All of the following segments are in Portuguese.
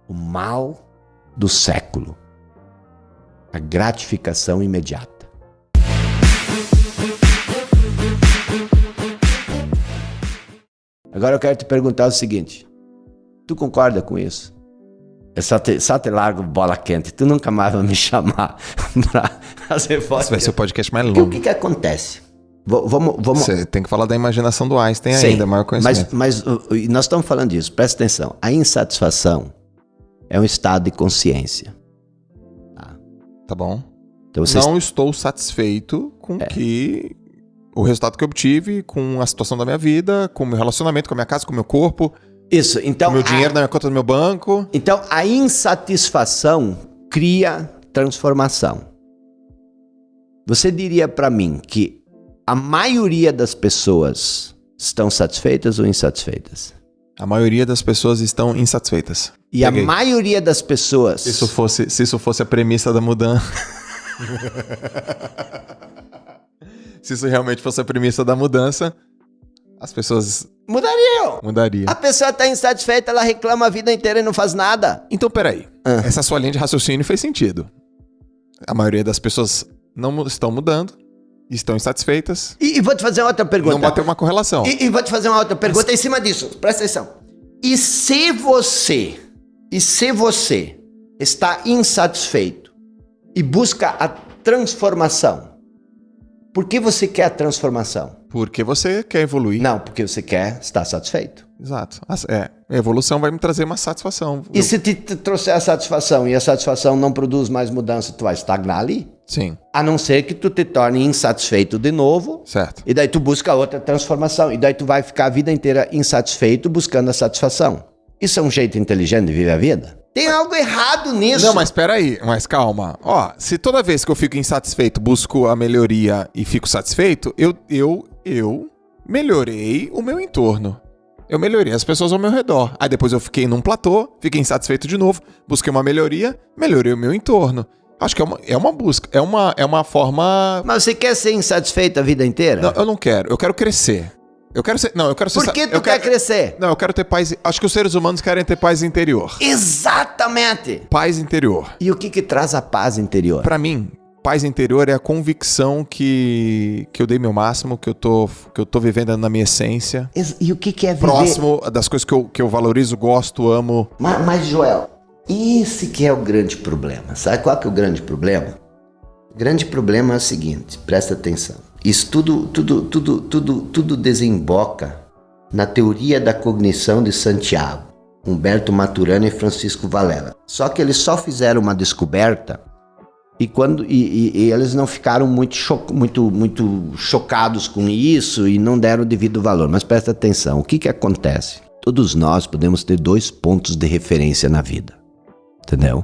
o mal do século. A gratificação imediata. Agora eu quero te perguntar o seguinte. Tu concorda com isso? Eu só te largo bola quente. Tu nunca mais vai me chamar pra fazer podcast. Esse vai ser o podcast mais longo. O que acontece? Vamos... Você tem que falar da imaginação do Einstein ainda, maior conhecimento. Mas nós estamos falando disso, presta atenção. A insatisfação é um estado de consciência. Tá bom. Então, não estou satisfeito com o resultado que eu obtive, com a situação da minha vida, com o meu relacionamento, com a minha casa, com o meu corpo. Isso, então... Com o meu dinheiro na minha conta do meu banco. Então, a insatisfação cria transformação. Você diria para mim que a maioria das pessoas estão satisfeitas ou insatisfeitas? A maioria das pessoas estão insatisfeitas. E a maioria das pessoas... Se isso fosse a premissa da mudança... Se isso realmente fosse a premissa da mudança, as pessoas... Mudaria. A pessoa está insatisfeita, ela reclama a vida inteira e não faz nada. Então, peraí. Essa sua linha de raciocínio fez sentido. A maioria das pessoas não estão mudando, estão insatisfeitas. E vou te fazer outra pergunta. Não bateu uma correlação. E vou te fazer uma outra pergunta em cima disso. Presta atenção. E se você está insatisfeito e busca a transformação, por que você quer a transformação? Porque você quer evoluir. Não, porque você quer estar satisfeito. Exato. A evolução vai me trazer uma satisfação. E se te trouxer a satisfação e a satisfação não produz mais mudança, tu vai estagnar ali? Sim. A não ser que tu te torne insatisfeito de novo. Certo. E daí tu busca outra transformação. E daí tu vai ficar a vida inteira insatisfeito buscando a satisfação. Isso é um jeito inteligente de viver a vida? Tem algo errado nisso. Não, mas peraí, mas calma. Ó, se toda vez que eu fico insatisfeito busco a melhoria e fico satisfeito, eu melhorei o meu entorno. Eu melhorei as pessoas ao meu redor. Aí depois eu fiquei num platô, fiquei insatisfeito de novo, busquei uma melhoria, melhorei o meu entorno. Acho que é uma busca, é uma forma... Mas você quer ser insatisfeito a vida inteira? Não, eu não quero. Eu quero crescer. Eu quero ser... Por que tu quer crescer? Não, eu quero ter paz... Acho que os seres humanos querem ter paz interior. Exatamente! Paz interior. E o que traz a paz interior? Pra mim, paz interior é a convicção que eu dei meu máximo, que eu tô vivendo na minha essência. E o que é viver? Próximo das coisas que eu valorizo, gosto, amo. Mas Joel, esse que é o grande problema. Sabe qual que é o grande problema? O grande problema é o seguinte, presta atenção. Isso tudo desemboca na teoria da cognição de Santiago, Humberto Maturana e Francisco Varela. Só que eles só fizeram uma descoberta e eles não ficaram muito chocados com isso e não deram o devido valor. Mas presta atenção, o que acontece? Todos nós podemos ter 2 pontos de referência na vida, entendeu?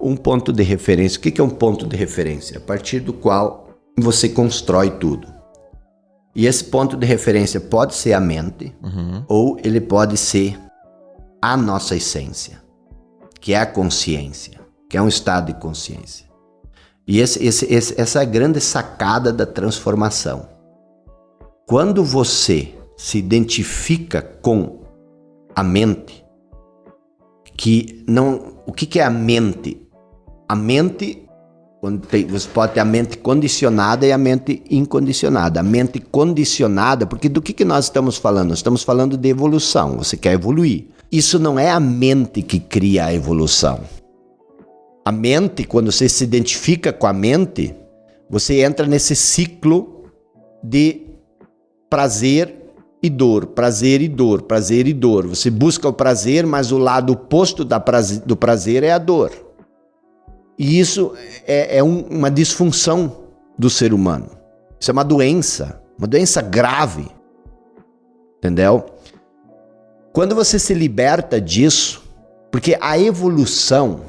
Um ponto de referência, o que é um ponto de referência? A partir do qual você constrói tudo. E esse ponto de referência pode ser a mente, ou ele pode ser a nossa essência, que é a consciência, que é um estado de consciência. E essa é a grande sacada da transformação. Quando você se identifica com a mente, o que é a mente? A mente... Você pode ter a mente condicionada e a mente incondicionada. A mente condicionada, porque do que nós estamos falando? Nós estamos falando de evolução, você quer evoluir. Isso não é a mente que cria a evolução. A mente, quando você se identifica com a mente, você entra nesse ciclo de prazer e dor, prazer e dor, prazer e dor. Você busca o prazer, mas o lado oposto do prazer é a dor. E isso é uma disfunção do ser humano. Isso é uma doença grave. Entendeu? Quando você se liberta disso, porque a evolução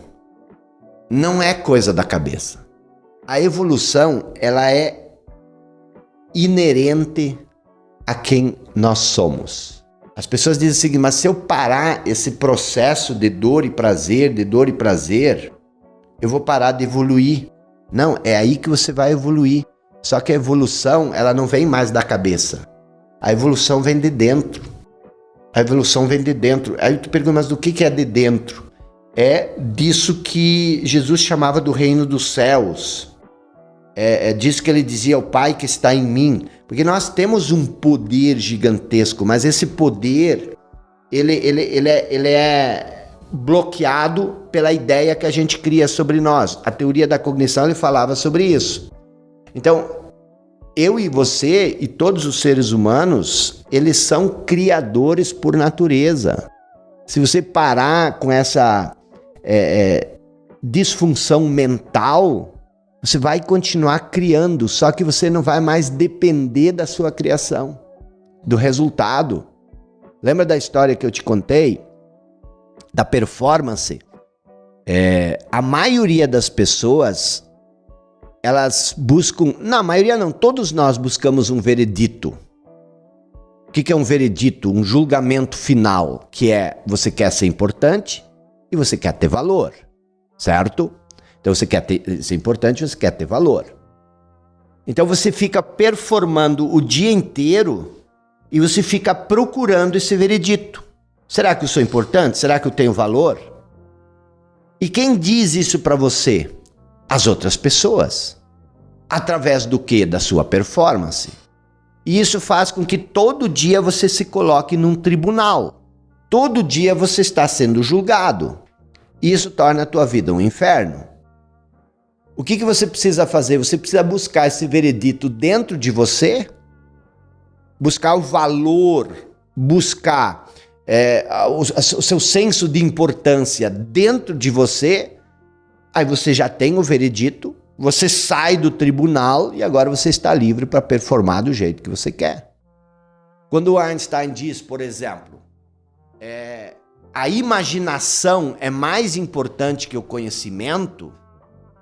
não é coisa da cabeça. A evolução, ela é inerente a quem nós somos. As pessoas dizem o seguinte, mas se eu parar esse processo de dor e prazer, eu vou parar de evoluir. Não, é aí que você vai evoluir. Só que a evolução, ela não vem mais da cabeça. A evolução vem de dentro. Aí tu pergunta, mas do que é de dentro? é disso que Jesus chamava do reino dos céus. É disso que ele dizia ao Pai que está em mim. Porque nós temos um poder gigantesco, mas esse poder, ele é bloqueado pela ideia que a gente cria sobre nós. A teoria da cognição, ele falava sobre isso. Então, eu e você e todos os seres humanos, eles são criadores por natureza. Se você parar com essa disfunção mental, você vai continuar criando, só que você não vai mais depender da sua criação, do resultado. Lembra da história que eu te contei? Da performance? A maioria das pessoas, elas buscam... Não, a maioria não, todos nós buscamos um veredito. O que é um veredito? Um julgamento final, que é você quer ser importante e você quer ter valor, certo? Então você quer ser importante, você quer ter valor. Então você fica performando o dia inteiro e você fica procurando esse veredito. Será que eu sou importante? Será que eu tenho valor? E quem diz isso para você? As outras pessoas. Através do quê? Da sua performance. E isso faz com que todo dia você se coloque num tribunal. Todo dia você está sendo julgado. E isso torna a tua vida um inferno. O que você precisa fazer? Você precisa buscar esse veredito dentro de você, buscar o valor, buscar o seu senso de importância dentro de você. Aí você já tem o veredito, você sai do tribunal e agora você está livre para performar do jeito que você quer. Quando o Einstein diz, por exemplo, a imaginação é mais importante que o conhecimento,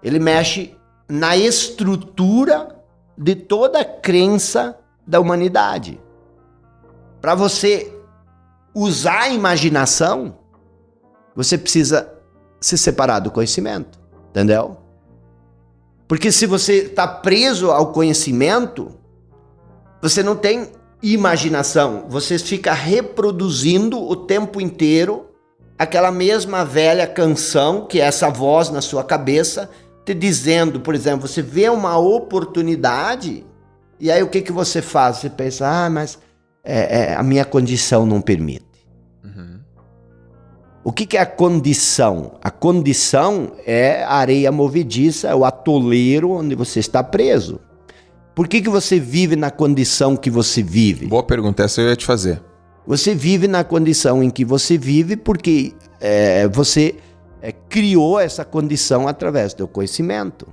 ele mexe na estrutura de toda a crença da humanidade. Para você usar a imaginação, você precisa se separar do conhecimento, entendeu? Porque se você está preso ao conhecimento, você não tem imaginação, você fica reproduzindo o tempo inteiro aquela mesma velha canção, que é essa voz na sua cabeça, te dizendo, por exemplo, você vê uma oportunidade, e aí o que você faz? Você pensa, mas a minha condição não permite. Uhum. O que é a condição? A condição é a areia movediça, é o atoleiro onde você está preso. Por que você vive na condição que você vive? Boa pergunta, essa eu ia te fazer. Você vive na condição em que você vive porque você criou essa condição através do conhecimento.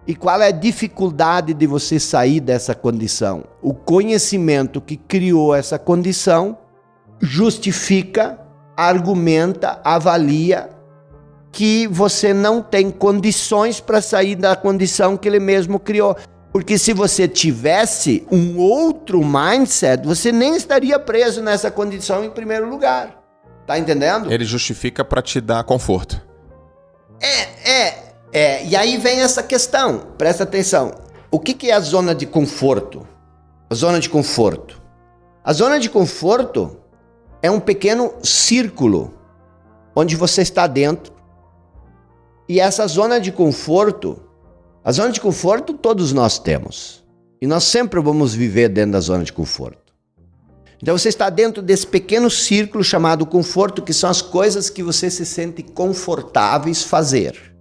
E qual é a dificuldade de você sair dessa condição? O conhecimento que criou essa condição justifica, argumenta, avalia que você não tem condições para sair da condição que ele mesmo criou. Porque se você tivesse um outro mindset, você nem estaria preso nessa condição em primeiro lugar. Tá entendendo? Ele justifica para te dar conforto. E aí vem essa questão, presta atenção. O que é a zona de conforto? A zona de conforto. A zona de conforto é um pequeno círculo onde você está dentro. E essa zona de conforto, a zona de conforto todos nós temos. E nós sempre vamos viver dentro da zona de conforto. Então você está dentro desse pequeno círculo chamado conforto, que são as coisas que você se sente confortáveis fazer.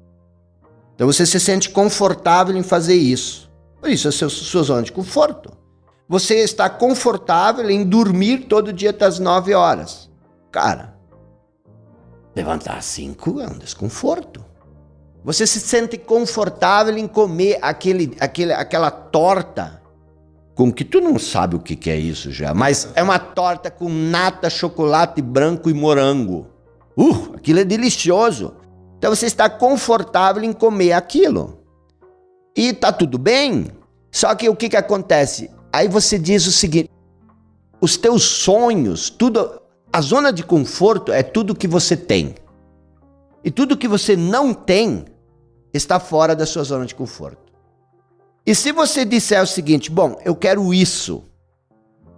Então você se sente confortável em fazer isso. Por isso é a sua zona de conforto. Você está confortável em dormir todo dia até as 9 horas. Cara, levantar às 5 é um desconforto. Você se sente confortável em comer aquela torta com que tu não sabe o que é isso já, mas é uma torta com nata, chocolate branco e morango. Aquilo é delicioso. Então você está confortável em comer aquilo. E tá tudo bem. Só que o que acontece? Aí você diz o seguinte: os teus sonhos, tudo, a zona de conforto é tudo que você tem. E tudo que você não tem está fora da sua zona de conforto. E se você disser o seguinte: bom, eu quero isso,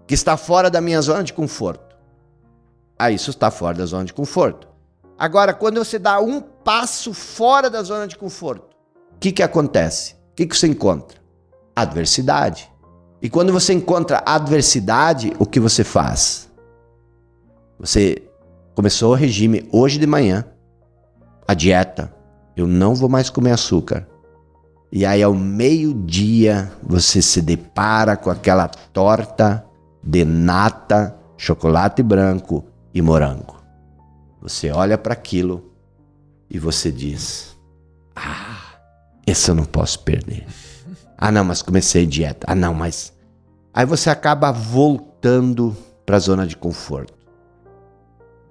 que está fora da minha zona de conforto. Isso está fora da zona de conforto. Agora, quando você dá um passo fora da zona de conforto, o que acontece? O que você encontra? Adversidade. E quando você encontra adversidade, o que você faz? Você começou o regime hoje de manhã, a dieta. Eu não vou mais comer açúcar. E aí, ao meio-dia, você se depara com aquela torta de nata, chocolate branco e morango. Você olha para aquilo e você diz: esse eu não posso perder. Não, mas comecei dieta. Não, mas... Aí você acaba voltando para a zona de conforto.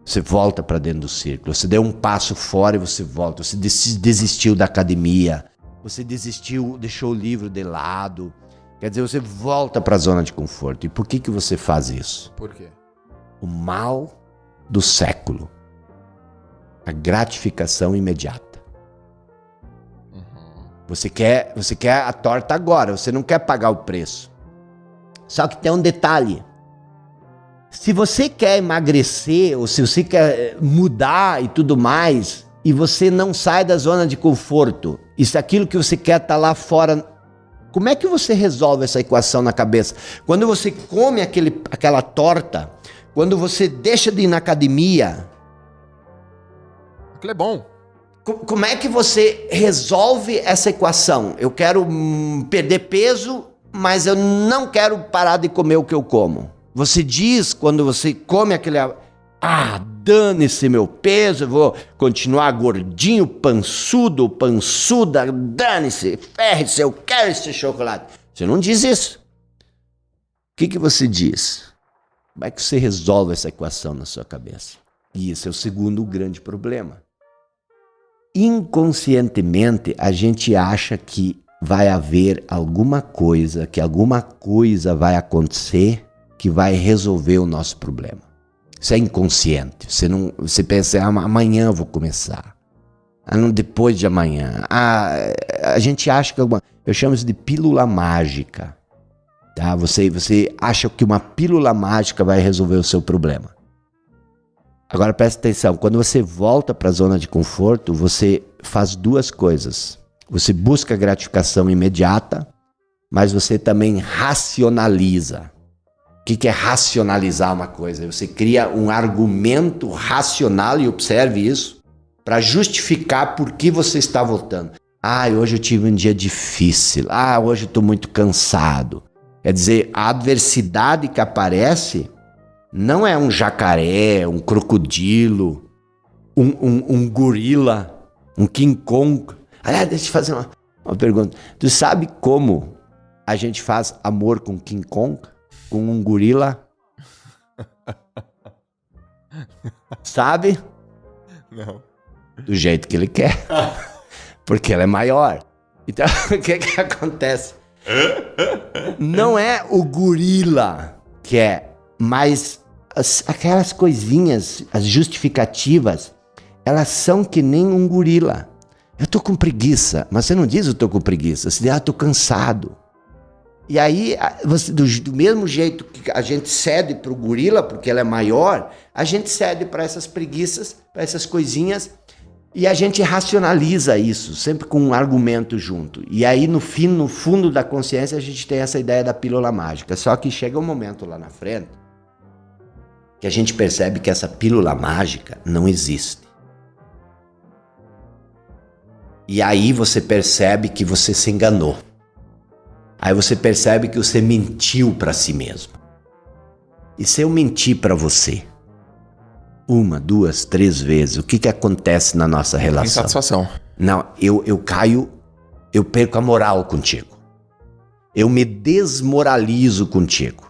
Você volta para dentro do círculo. Você deu um passo fora e você volta. Você desistiu da academia. Você desistiu, deixou o livro de lado. Quer dizer, você volta para a zona de conforto. E por que você faz isso? Por quê? O mal do século. A gratificação imediata. Você quer a torta agora, você não quer pagar o preço. Só que tem um detalhe. Se você quer emagrecer, ou se você quer mudar e tudo mais, e você não sai da zona de conforto, e se aquilo que você quer tá lá fora, como é que você resolve essa equação na cabeça? Quando você come aquela torta, quando você deixa de ir na academia... Aquilo é bom. Como é que você resolve essa equação? Eu quero perder peso, mas eu não quero parar de comer o que eu como. Você diz, quando você come aquele... dane-se meu peso, eu vou continuar gordinho, pançudo, pançuda, dane-se, ferre-se, eu quero esse chocolate. Você não diz isso. O que você diz? Como é que você resolve essa equação na sua cabeça? E esse é o segundo grande problema. Inconscientemente, a gente acha que vai haver alguma coisa, que alguma coisa vai acontecer que vai resolver o nosso problema. Isso é inconsciente. Você pensa, amanhã eu vou começar. Não, depois de amanhã. A gente acha que eu chamo isso de pílula mágica. Tá? Você acha que uma pílula mágica vai resolver o seu problema. Agora presta atenção, quando você volta para a zona de conforto, você faz duas coisas. Você busca gratificação imediata, mas você também racionaliza. O que é racionalizar uma coisa? Você cria um argumento racional, e observe isso, para justificar por que você está voltando. Hoje eu tive um dia difícil. Hoje eu estou muito cansado. Quer dizer, a adversidade que aparece... não é um jacaré, um crocodilo, um gorila, um King Kong. Aliás, deixa eu fazer uma pergunta. Tu sabe como a gente faz amor com King Kong? Com um gorila? Sabe? Não. Do jeito que ele quer. Porque ele é maior. Então, o que acontece? Não é o gorila que é... Mas aquelas coisinhas, as justificativas, elas são que nem um gorila. Eu tô com preguiça, mas você não diz eu tô com preguiça, você diz eu tô cansado. E aí, você, do mesmo jeito que a gente cede pro gorila, porque ela é maior, a gente cede para essas preguiças, para essas coisinhas, e a gente racionaliza isso, sempre com um argumento junto. E aí, no fundo da consciência, a gente tem essa ideia da pílula mágica. Só que chega um momento lá na frente, que a gente percebe que essa pílula mágica não existe. E aí você percebe que você se enganou. Aí você percebe que você mentiu para si mesmo. E se eu mentir para você 1, 2, 3 vezes, o que acontece na nossa relação? Insatisfação. Não, eu caio, eu perco a moral contigo. Eu me desmoralizo contigo.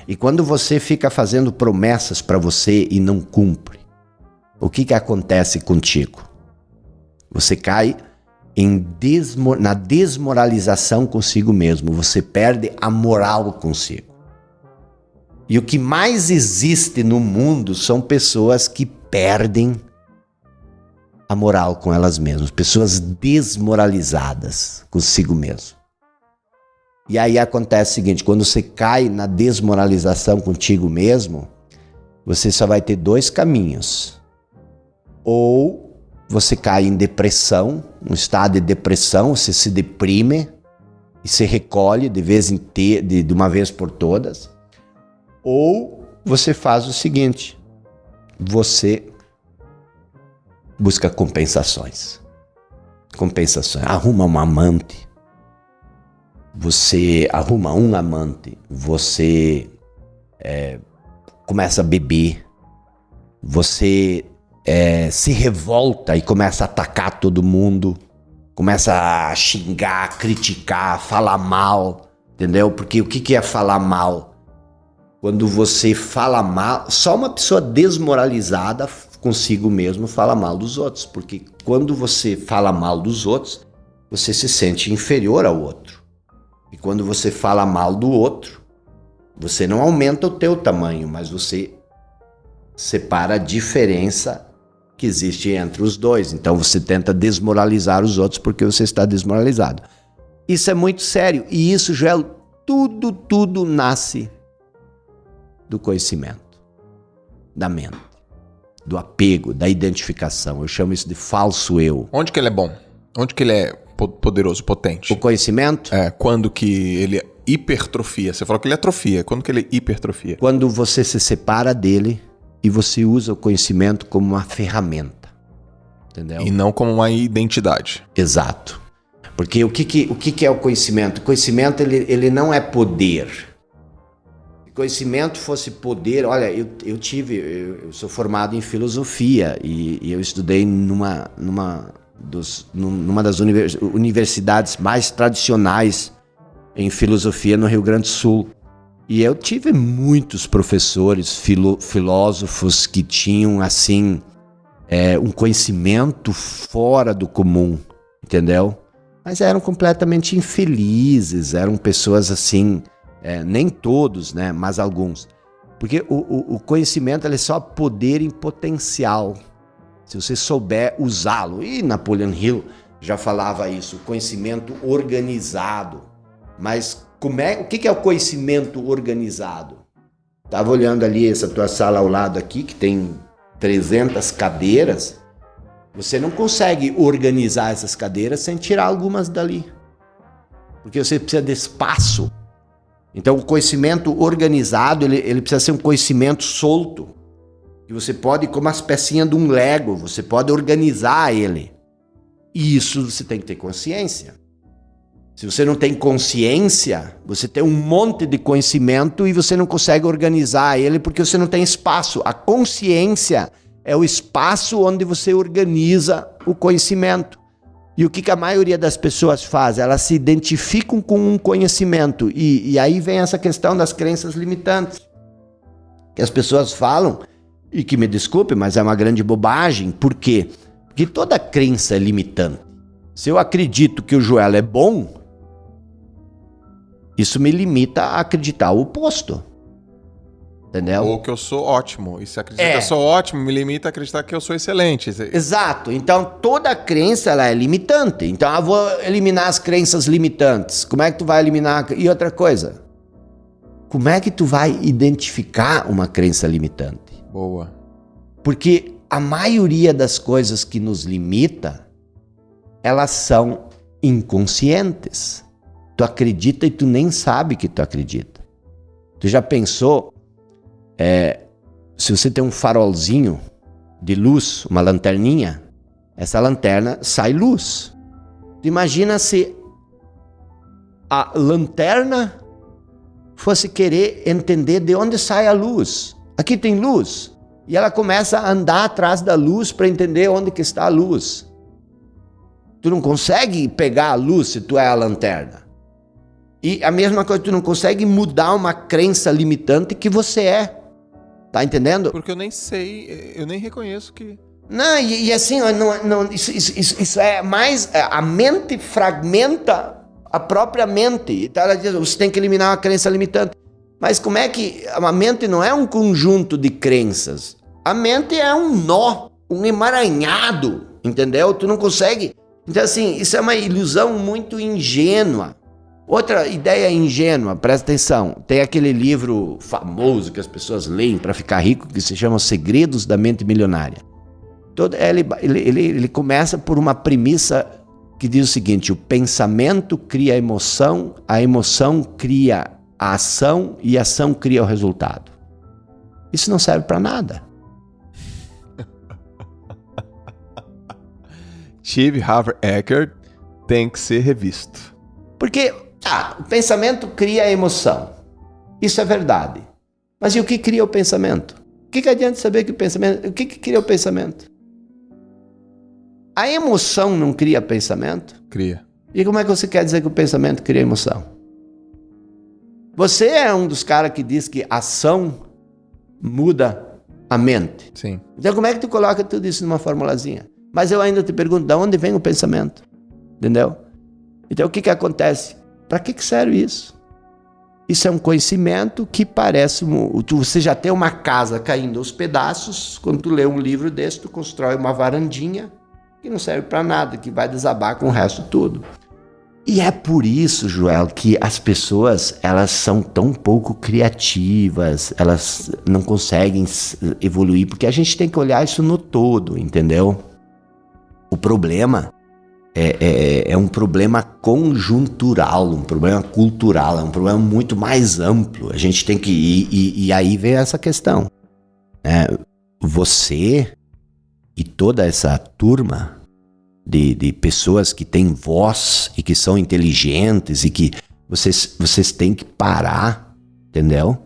E quando você fica fazendo promessas para você e não cumpre, o que acontece contigo? Você cai na desmoralização consigo mesmo. Você perde a moral consigo. E o que mais existe no mundo são pessoas que perdem a moral com elas mesmas. Pessoas desmoralizadas consigo mesmo. E aí acontece o seguinte, quando você cai na desmoralização contigo mesmo, você só vai ter 2 caminhos. Ou você cai em depressão, um estado de depressão, você se deprime e se recolhe de uma vez por todas. Ou você faz o seguinte, você busca compensações. Arruma um amante. Você arruma um amante. Você começa a beber. Você se revolta e começa a atacar todo mundo. Começa a xingar, criticar, falar mal. Entendeu? Porque o que é falar mal? Quando você fala mal, só uma pessoa desmoralizada consigo mesmo fala mal dos outros. Porque quando você fala mal dos outros, você se sente inferior ao outro. E quando você fala mal do outro, você não aumenta o teu tamanho, mas você separa a diferença que existe entre os dois. Então você tenta desmoralizar os outros porque você está desmoralizado. Isso é muito sério. E isso, Joel, tudo nasce do conhecimento, da mente, do apego, da identificação. Eu chamo isso de falso eu. Onde que ele é bom? Onde que ele é poderoso, potente? O conhecimento? Quando que ele hipertrofia? Você falou que ele atrofia. Quando que ele hipertrofia? Quando você se separa dele e você usa o conhecimento como uma ferramenta. Entendeu? E não como uma identidade. Exato. Porque o que é o conhecimento? O conhecimento ele não é poder. Se conhecimento fosse poder... Olha, eu sou formado em filosofia e eu estudei numa das universidades mais tradicionais em filosofia no Rio Grande do Sul. E eu tive muitos professores, filósofos que tinham, assim, um conhecimento fora do comum, entendeu? Mas eram completamente infelizes, eram pessoas assim, nem todos, né, mas alguns. Porque o conhecimento ele é só poder em potencial, se você souber usá-lo. E Napoleon Hill já falava isso, o conhecimento organizado. Mas o que é o conhecimento organizado? Estava olhando ali essa tua sala ao lado aqui, que tem 300 cadeiras. Você não consegue organizar essas cadeiras sem tirar algumas dali. Porque você precisa de espaço. Então o conhecimento organizado, ele precisa ser um conhecimento solto. Que você pode, como as pecinhas de um Lego, você pode organizar ele. E isso você tem que ter consciência. Se você não tem consciência, você tem um monte de conhecimento e você não consegue organizar ele porque você não tem espaço. A consciência é o espaço onde você organiza o conhecimento. E o que a maioria das pessoas faz? Elas se identificam com um conhecimento. E aí vem essa questão das crenças limitantes. Que as pessoas falam, e que me desculpe, mas é uma grande bobagem. Por quê? Porque toda crença é limitante. Se eu acredito que o Joel é bom, isso me limita a acreditar o oposto. Entendeu? Ou que eu sou ótimo. E se acreditar que eu sou ótimo, me limita a acreditar que eu sou excelente. Exato. Então, toda crença ela é limitante. Então, eu vou eliminar as crenças limitantes. Como é que tu vai eliminar? E outra coisa, como é que tu vai identificar uma crença limitante? Boa. Porque a maioria das coisas que nos limita, elas são inconscientes. Tu acredita e tu nem sabe que tu acredita. Tu já pensou, se você tem um farolzinho de luz, uma lanterninha, essa lanterna sai luz. Tu imagina se a lanterna fosse querer entender de onde sai a luz. Aqui tem luz. E ela começa a andar atrás da luz para entender onde que está a luz. Tu não consegue pegar a luz se tu é a lanterna. E a mesma coisa, tu não consegue mudar uma crença limitante que você é. Tá entendendo? Porque eu nem sei, eu nem reconheço que... Não, e assim, isso é mais... A mente fragmenta a própria mente. Então ela diz, você tem que eliminar uma crença limitante. Mas como é que... A mente não é um conjunto de crenças. A mente é um nó, um emaranhado, entendeu? Tu não consegue... Então assim, isso é uma ilusão muito ingênua. Outra ideia ingênua, presta atenção, tem aquele livro famoso que as pessoas leem para ficar rico, que se chama Segredos da Mente Milionária. Ele começa por uma premissa que diz o seguinte: o pensamento cria a emoção cria a ação e a ação cria o resultado. Isso não serve para nada. Steve Harvey Eker tem que ser revisto. Porque o pensamento cria a emoção. Isso é verdade. Mas e o que cria o pensamento? O que adianta saber que o pensamento... O que cria o pensamento? A emoção não cria pensamento? Cria. E como é que você quer dizer que o pensamento cria emoção? Você é um dos caras que diz que ação muda a mente. Sim. Então como é que tu coloca tudo isso numa formulazinha? Mas eu ainda te pergunto, de onde vem o pensamento? Entendeu? Então o que acontece? Para que serve isso? Isso é um conhecimento que parece... Você já tem uma casa caindo aos pedaços, quando tu lê um livro desse, tu constrói uma varandinha que não serve para nada, que vai desabar com o resto tudo. E é por isso, Joel, que as pessoas, elas são tão pouco criativas, elas não conseguem evoluir, porque a gente tem que olhar isso no todo, entendeu? O problema é um problema conjuntural, um problema cultural, é um problema muito mais amplo. A gente tem que ir, e aí vem essa questão. Você e toda essa turma de pessoas que têm voz e que são inteligentes e que vocês têm que parar, entendeu?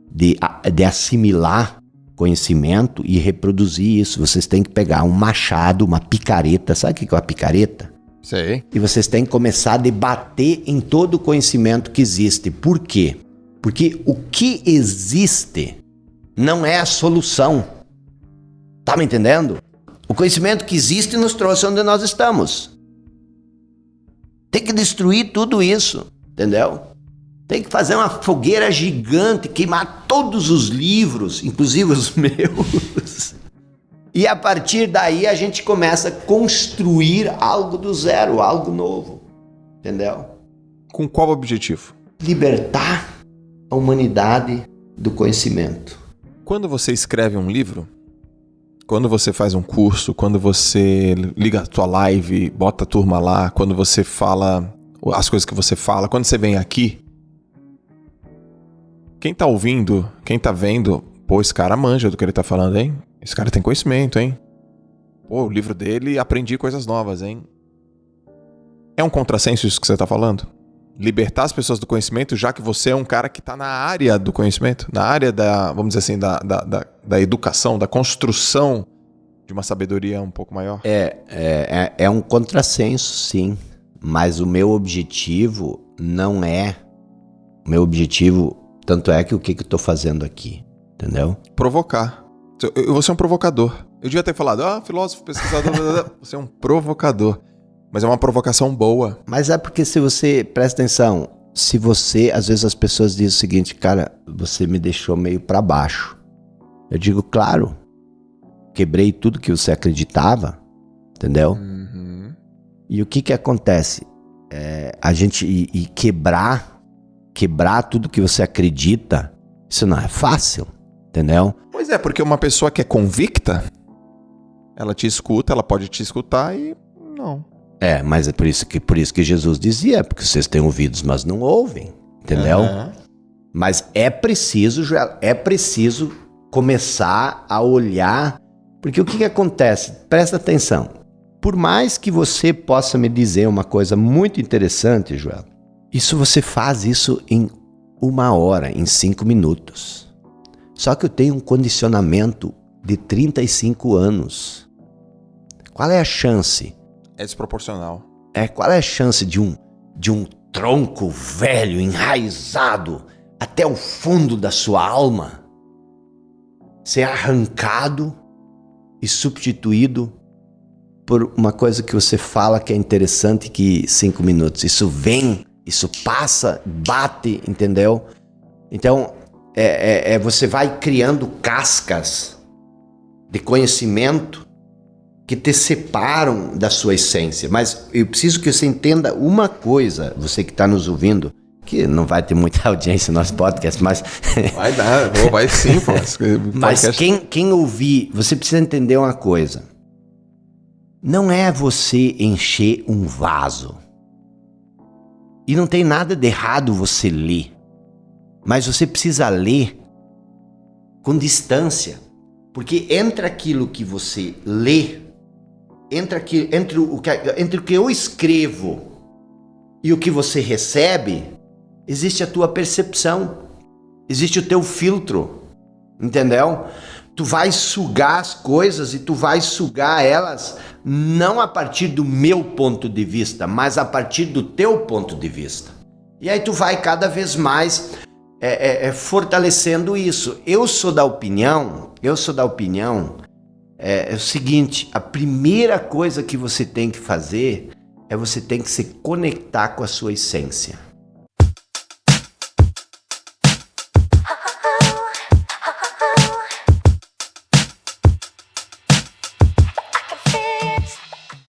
De assimilar conhecimento e reproduzir isso. Vocês têm que pegar um machado, uma picareta, sabe o que é uma picareta? Sei. E vocês têm que começar a debater em todo o conhecimento que existe. Por quê? Porque o que existe não é a solução. Tá me entendendo? O conhecimento que existe nos trouxe onde nós estamos. Tem que destruir tudo isso, entendeu? Tem que fazer uma fogueira gigante, queimar todos os livros, inclusive os meus. E a partir daí a gente começa a construir algo do zero, algo novo, entendeu? Com qual objetivo? Libertar a humanidade do conhecimento. Quando você escreve um livro, quando você faz um curso, quando você liga a tua live, bota a turma lá, quando você fala as coisas que você fala, quando você vem aqui, quem tá ouvindo, quem tá vendo, pô, esse cara manja do que ele tá falando, hein? Esse cara tem conhecimento, hein? Pô, o livro dele, aprendi coisas novas, hein? É um contrassenso isso que você tá falando? Libertar as pessoas do conhecimento, já que você é um cara que tá na área do conhecimento, na área da, vamos dizer assim, da educação, da construção de uma sabedoria um pouco maior? É um contrassenso, sim. Mas o meu objetivo não é... O meu objetivo, tanto é que o que eu tô fazendo aqui, entendeu? Provocar. Você é um provocador. Eu devia ter falado, filósofo, pesquisador, você é um provocador. Mas é uma provocação boa. Mas é porque se você, presta atenção, se você, às vezes as pessoas dizem o seguinte, cara, você me deixou meio pra baixo. Eu digo, claro, quebrei tudo que você acreditava, entendeu? Uhum. E o que acontece? A gente quebrar tudo que você acredita, isso não é fácil, entendeu? Pois é, porque uma pessoa que é convicta, ela te escuta, ela pode te escutar e não. Mas é por isso que Jesus dizia, porque vocês têm ouvidos, mas não ouvem, entendeu? Uhum. Mas é preciso começar a olhar, porque o que acontece? Presta atenção. Por mais que você possa me dizer uma coisa muito interessante, Joel, você faz isso em 1 hora, em 5 minutos. Só que eu tenho um condicionamento de 35 anos. Qual é a chance? É desproporcional. Qual é a chance de um tronco velho, enraizado, até o fundo da sua alma, ser arrancado e substituído por uma coisa que você fala que é interessante, que 5 minutos. Isso vem, isso passa, bate, entendeu? Então, você vai criando cascas de conhecimento que te separam da sua essência. Mas eu preciso que você entenda uma coisa, você que está nos ouvindo, que não vai ter muita audiência no nosso podcast, mas... Vai sim, pô. Mas quem ouvir, você precisa entender uma coisa. não é você encher um vaso. E não tem nada de errado você ler. Mas você precisa ler com distância. Porque entre aquilo que você lê, entre o que eu escrevo e o que você recebe, existe a tua percepção. Existe o teu filtro. Entendeu? Tu vai sugar as coisas e tu vai sugar elas não a partir do meu ponto de vista, mas a partir do teu ponto de vista. E aí tu vai cada vez mais fortalecendo isso. Eu sou da opinião, é o seguinte, a primeira coisa que você tem que fazer é você tem que se conectar com a sua essência.